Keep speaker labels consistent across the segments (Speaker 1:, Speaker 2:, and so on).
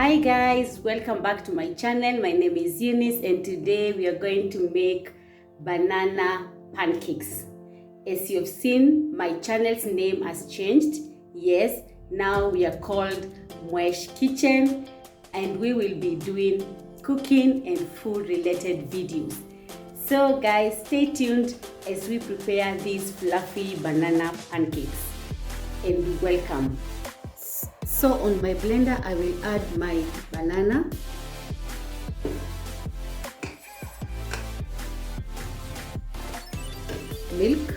Speaker 1: Hi guys, welcome back to my channel. My name is Eunice and today we are going to make banana pancakes. As you've seen, my channel's name has changed. Yes, now we are called Mwesh Kitchen and we will be doing cooking and food related videos. So guys, stay tuned as we prepare these fluffy banana pancakes and welcome. So on my blender, I will add my banana, milk,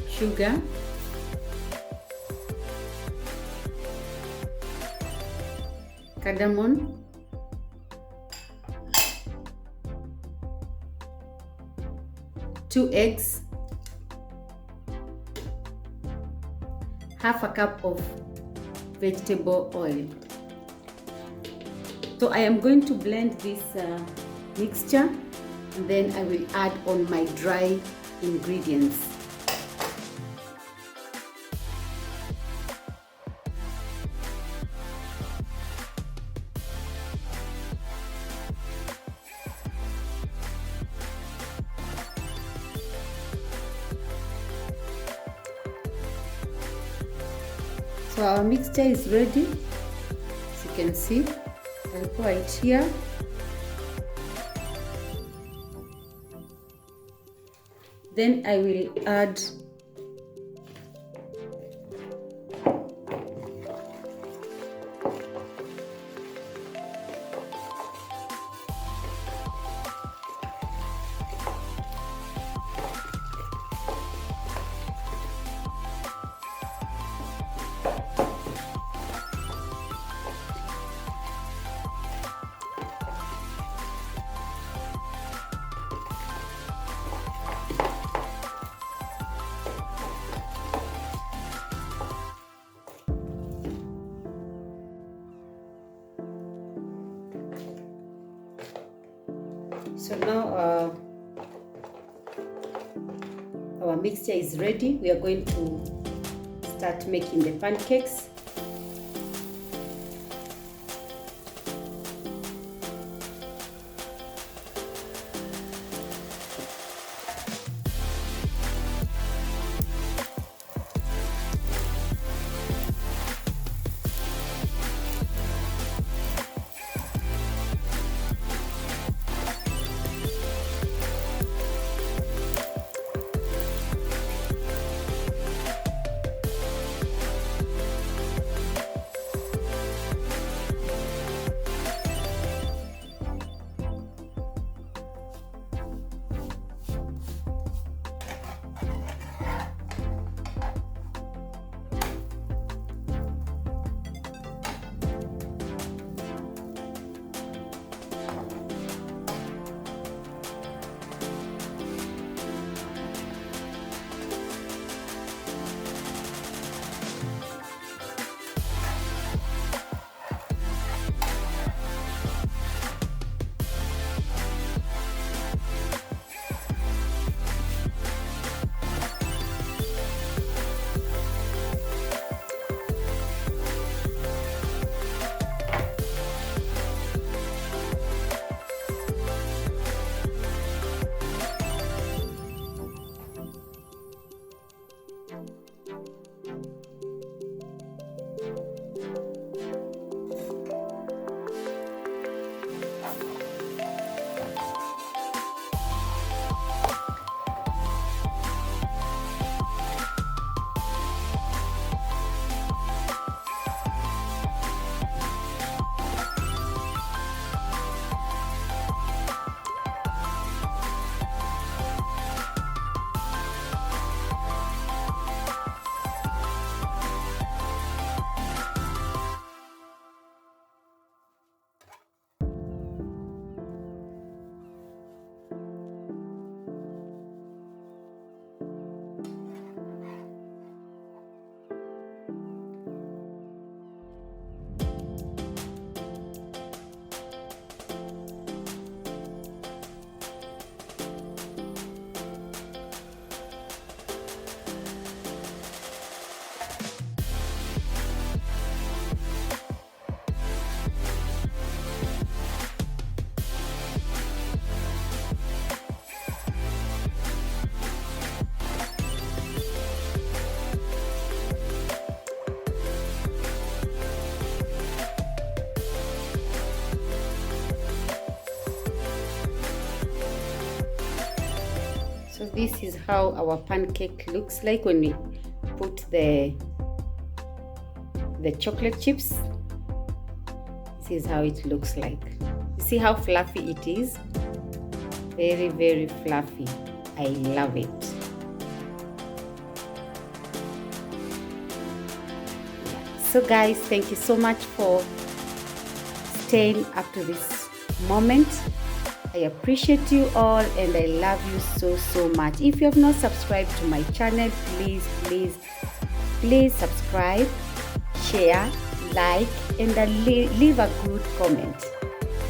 Speaker 1: sugar, cardamom, two eggs, half a cup of vegetable oil. So I am going to blend this mixture and then I will add on my dry ingredients. So our mixture is ready, as you can see. I'll pour it here. Then I will add So now our mixture is ready. We are going to start making the pancakes. this is how our pancake looks like when we put the chocolate chips. This is how it looks like. You see how fluffy it is? Very, very fluffy. I love it. So guys, thank you so much for staying up to this moment. I appreciate you all and I love you so much. If you have not subscribed to my channel, please subscribe, share, like, and leave a good comment.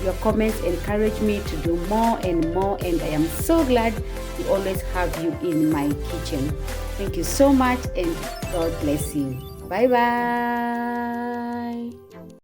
Speaker 1: Your comments encourage me to do more and more, and I am so glad to always have you in my kitchen. Thank you so much and God bless you. Bye bye.